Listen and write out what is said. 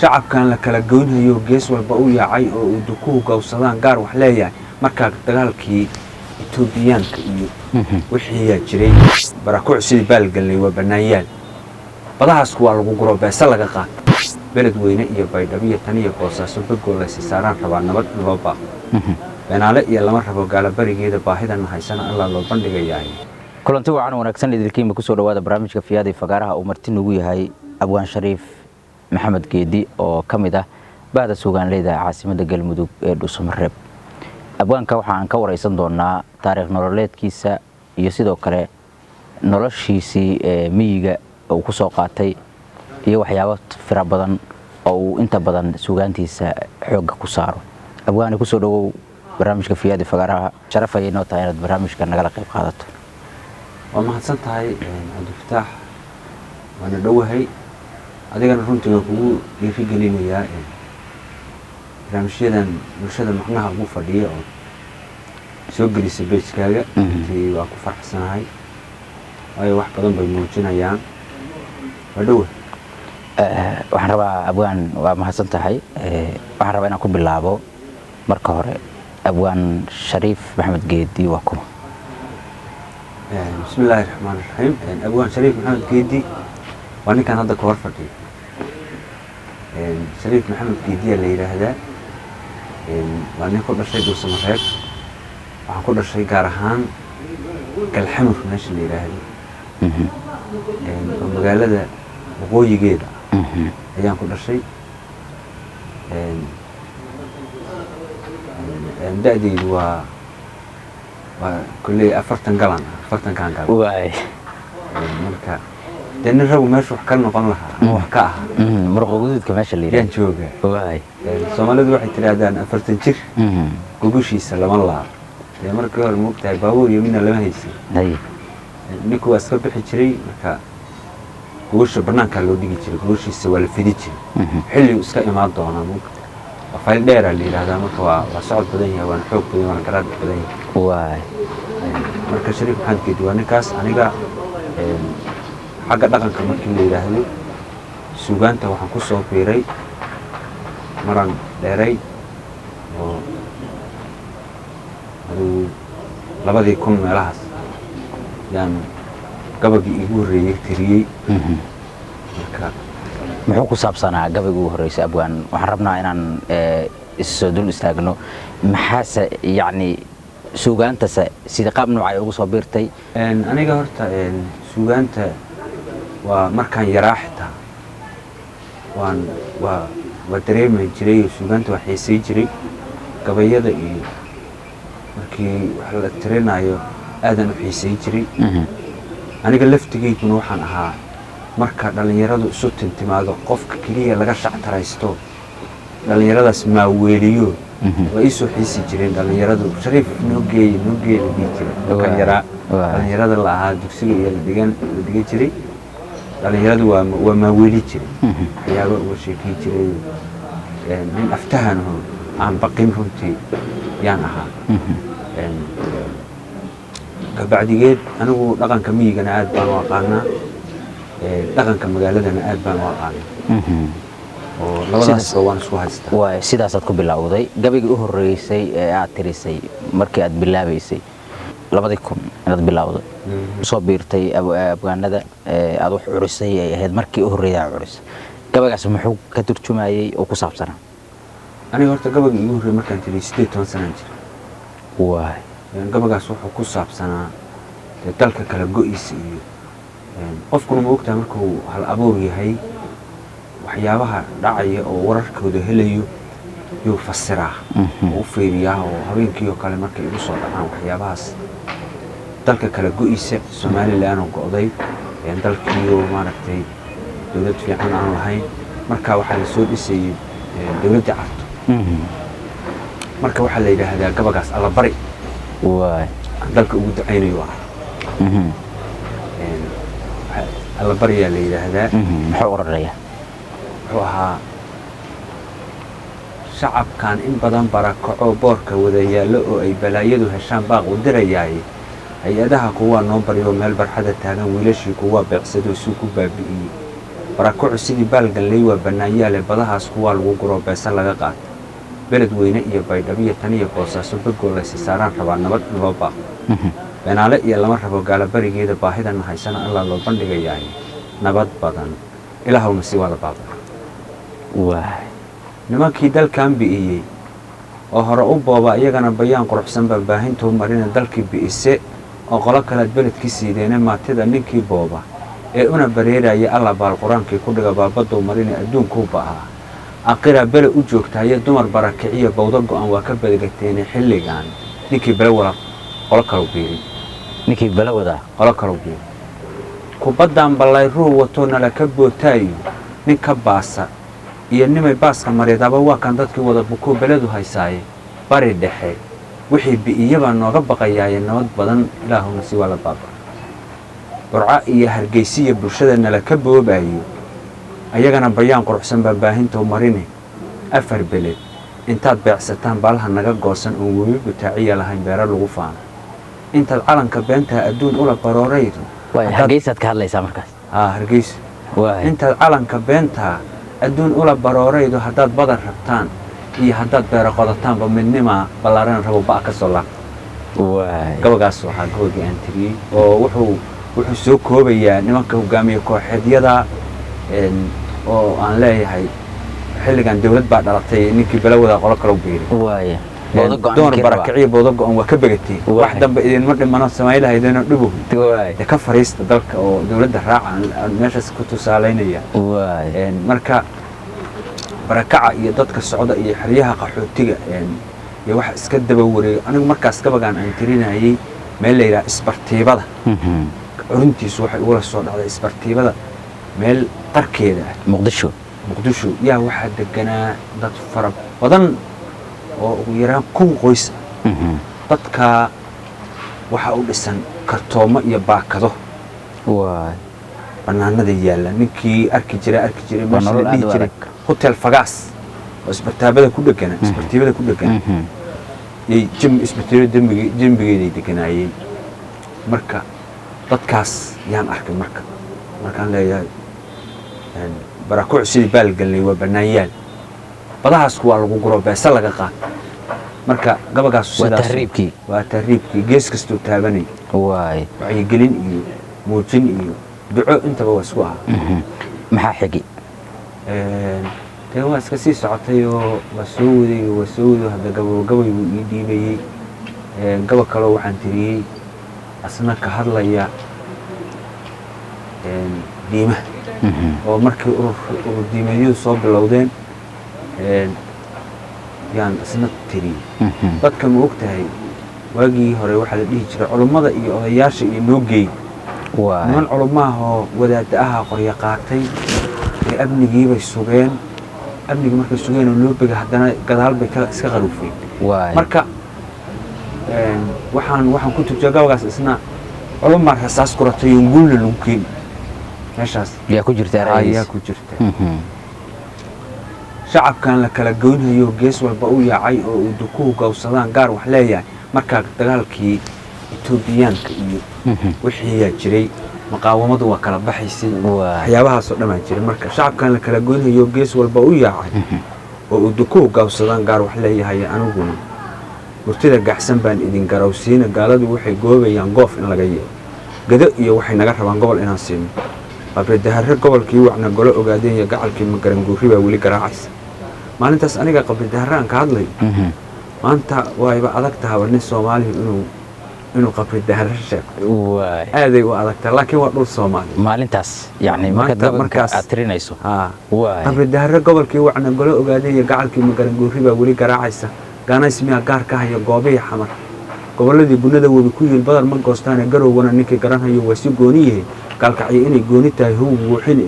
shacabkan la kala goynayo gees walba uu yaacay oo uu dukuhu gowsadaan gaar wax leeyahay marka dagaalkii Itoobiyaanka iyo wixii jiray barakuc sidii baalgalay waa banaayaan badahaas waa lagu guro beesa laga qaat beled weyne iyo baydhabo tan iyo boosaaso bagoolaysi saaraan rabaa nabad in loo baaqo banaale iyo lama rabo gaala barigeeda baahidan haysana alla loo bandhigayaa kulanti wacan wanaagsan idilkiima ku soo dhawaada barnaamijka Fiyaadi Fagaaraha oo martin ugu yahay Abwaan Shariif Maxamed Geedi oo kamid ah baahda suugaanleyda caasimadda Galmudug ee Dhuusamareeb. Abwaanka waxa aan ka wareysan doonaa taariikh nololeedkiisa iyo sidoo kale noloshiisii miyiga oo ku soo qaatay iyo waxyaabo fara badan oo uu inta badan suugaantiisa xoog ku saaro. Abwaan ku soo dhawow barnaamijka Fiyaadi Fagaaraha. Sharaf ay noo tahay inaad barnaamijka nagala qayb qaadato. waa mahadsan tahay Cabdifataax waana dhawahay adigana runtii kugu dhiirigelinayaa barnaamijyadan bulshada macnaha ugu fadhiyo oo soo gelisay beeskaaga intii waa ku faraxsanahay waayo wax badan bay muujinayaan waa dhawahay waxaan rabaa Abwaan waa mahadsan tahay waxaan rabaa inaan ku bilaabo marka hore Abwaan Shariif Maxamed Geedi waa kuma بسم الله الرحمن الرحيم أبوان شريف محمد جيدي وأنا كان هذا كور فردي شريف محمد جيدي اللي هذا وأنا كل شيء دوسمرات وعن كل شيء جارهان كالحمر في الناس اللي هذا ومقالة ده وقوي جدا أيام كل شيء دادي وكل أفرتن قلنا أفرتن كان قلنا واي مركا لأن الرجل ماشي وحكلنا قلناها وحكاها مرق وجود كماش اللي كان شوقة واي الصومالي واحد تلادان أفرتن شر كوجوشي سلام الله يا مركا المبتع باور يمين ولا ما هيسي هاي نيكو أسكب حجري مركا كوجوش برنامج كان لو ديجي شري كوجوشي سوى الفيديتشي حلو اسكا إمام دونا ممكن وفايل دير اللي هذا مركا وصعد بدنيا ونحوك بدنيا ونقرأ بدنيا واي marka Shariif Maxamed Geedi waa ninkaas aniga xagga dhaqanka markii la yiraahdo suugaanta waxaan ku soo biiray maran dheeray oo labadii kun meelahaas yaan gabadhii igu horeeyay tiriyay marka muxuu ku saabsanaa gabadhii ugu horeysay Abwaan waxaan rabnaa inaan isoo dul istaagno maxaase yani suugaanta sida qaab nooc ugu soo biirtay aniga horta suugaanta waa markaan yaraa xitaa waa dareemi jiray suugaanta waa xiisay jiray gabayada iyo markii wax la tirinayo aadan u xiisay jiray aniga laftigeyduna waxaan ahaa marka dhalinyaradu isu tintimaado qofka kaliya laga shactaraysto dhalinyaradaas maaweeliyo وإيسو حيسي جرين دالنيرادو شريف نوجي لبيجري كان يرى دالنيراد الله هاد دكسيل يلا ديجان جري دالنيرادو وما ولي جري حياه وشيء جري من أفتهن هون عم بقيم هونتي يانها بعد جد أنا لقن كمية أنا قاعد بان واقعنا لقن كمجالد أنا قاعد بان واقعنا waa sidaasaad ku bilowday gabadhii u horeysay ee aad tirisay markii aad bilaabaysay 2000 inaad bilowday soo biirtay abwaanada aad wax curisay ay ahayd markii u horeeyay curisay gabadhaas muxuu ka turjumayay oo ku saabsanaa aniga horta gabadhii igu horeeyay markaan tiray 18 sano jir waay gabadhaas wuxuu ku saabsanaa dalka kala go'is iyo qofkuna ma ogtahay markuu hal abuur yahay waxyaabaha dhacaya oo wararkooda helayo yuu fasiraa oo fiiriyaa oo habeenkii oo kale markay ugu soo dhacaan waxyaabahaas dalka kala go'isa Soomaaliland oo go'day dalkii oo maaragtay dawlad fiican aan lahayn marka waxa la soo dhisay dawladda carto marka waxa la yiraahdaa gabadhaas alla bari waay dalka ugu duceynayo alla bari yaa la yiraahdaa muxuu oranayaa wuxuu shacabkan in badan barakaco boorka wada yaalo oo ay balaayadu heshaan baaq u dirayaay hay-adaha kuwa noo baryo meel barxada taagan wiilashii kuwa beecsado suu ku baabi'iyay barakucu sidii baalgalley waa bannaanyaale badahaas kuwaa lagu guro beesa laga qaata beled weyne iyo baydhabo iyo tan iyo boosaaso begoo laysi saaraan rabaa nabad in loo baaqo beenaale iyo lama rabo gaalabarigeeda baahidana haysana allaa loo bandhigayaay nabad badan ilaahowna si waa la baaba nimankii dalkan bi'iyey oo hore u booba iyagana bayaan quruxsan baa baahintuu marina dalkii bi'ise oo qolo kalead beledkii siideene maatida ninkii booba ee una bareeraya alla baal qur-aankii ku dhiga baabaduu marina adduunkuu ba'aa aqiraa bele u joogtahaye dumar barakiciya bawdo go'an waa ka badgateene xilligan ninkii bele wala qolo kalau biiri ninkii bele wadaa qolo kalau biiri kubaddan ballay ruu watoo nala ka bootaayo nin ka baasa iyo nimay baaska mareedaba waa kan dadkii wada bukuu beledu haysaaye bari dhexe wixii bi'iyabaa nooga baqayaaye nabad badan ilaahowna si waa la baaba burca iyo hargeysiya bulshada nala ka boobayo ayagana bayaan quruxsan baa baahintuu marine 4 beled intaad beecsataan baalaha naga goosan oon webi butaaciya lahayn beero lagu faano intaad calanka beentaa adduun ula barooraydo hargeysaad ka hadlaysaa markaas hargeysa intaad calanka beentaa adduun ula barooraydo haddaad badan rabtaan iyo haddaad beero qodataanba midnimaa ballaarana rabo ba'a ka soo laabta gabagaas waxaa gabagii aan tiriyey oo wuxuu soo koobayaa nimanka hogaamiye kooxeedyada oo aan leeyahay xilligan dawlad baa dhalatay ninkii bele wadaa qolo kalau biiri dumar barakiciya bawdo go'an waa ka begatay wax dambe idinma dhimano samayn lahaydeenoo dhibuhu de ka fariista dalka oo dawladda raaca meeshaas ku tusaalaynaya marka barakaca iyo dadka socda iyo xeryaha qaxootiga iyo wax iska daba wareego anigu markaas gabagaan aan tirinayay meel la yidhaha isbartiibada curintiisu waxay ugula soo dhacday isbartiibada meel qarkeeda ah muqdisho yaa waxaa deganaa dad fara badan oo ugu yaraan 1,000 qoys dadkaa waxaa u dhisan kartoomo iyo baakado bannaanada yaalla ninkii arki jiray meesha la dhihi jiray hotel fagaas oo isbartiibada ku dhegana isbartiibada dembigeeday deganaayeen marka dadkaas yaan arkay markaan leeyahay barakucu sidii baalgalley waa bannaanyaal badahaas kuwaa lagu guro beesa laga qaata marka gabagaasu sidaas waa tahriibkii gees kastuu taabanay wacyigelin iyo muujin iyo duco intaba waa isku ahaa maxaa xigi dee waa iska sii socotay oo waa soo waday hadda gabay buu ii dhiibayey gaba kaloo waxaan tiriyey asna ka hadlaya diimaha oo markii urur diimeedyadu soo bilowdeen yaan isna tiriyey dadka ma og tahay waagii hore waxaa la dhihi jiray culummada iyo odayaasha iyo noo geey niman culummaahoo wadaadda ahaa qoryo qaatay ee amnigiibay sugeen amnigii markay sugeen oo loo bega haddana gadaal bay iska qaruufeen marka waxaan ku turjaa gabagaas isna culummaa rasaas kuratay oo guulna lagu keeni meeshaas yaa ku jirta shacabkan la kala goynhayo gees walba u yaacay oo uu dukuhu gawsadaan gaar wax leeyahay markaa dagaalkii etoobiyaanka iyo wixii yaa jiray maqaawamadu waa kala baxaysay waxyaabahaasoo dhammaa jiray marka shacabkan la kala goynhayo gees walba u yaacay oo uu dukuhu gawsadaan gaar wax leeyahay aniguna murtida gaxsan baan idin garawsiina gaaladu waxay goobayaan goof in laga yeelo gado iyo waxay naga rabaan gobol inaan siino qabridaharre gobolkii wacna golo ogaadeen iyo gacalkii magaranguurri baa weli garaacaysa maalintaas aniga qabridaharre aan ka hadlayo maanta wayba adag tahaba nin soomaaliya inuu qabridaharre sheego aaday u adagtaa laakiin waa dhul soomaali maalintaas yani markaas aad tirinayso qabridaharre gobolkii wacna golo ogaadeen iyo gacalkii magaranguurri baa weli garaacaysa gaanays miyaa gaar ka haya goobihii xamar gobolladii gunnada webi ku yihiin badar ma goostaane garowgana ninkii garanhayo waa si gooni yihiin gaalkacyo inay gooni tahay how buuxin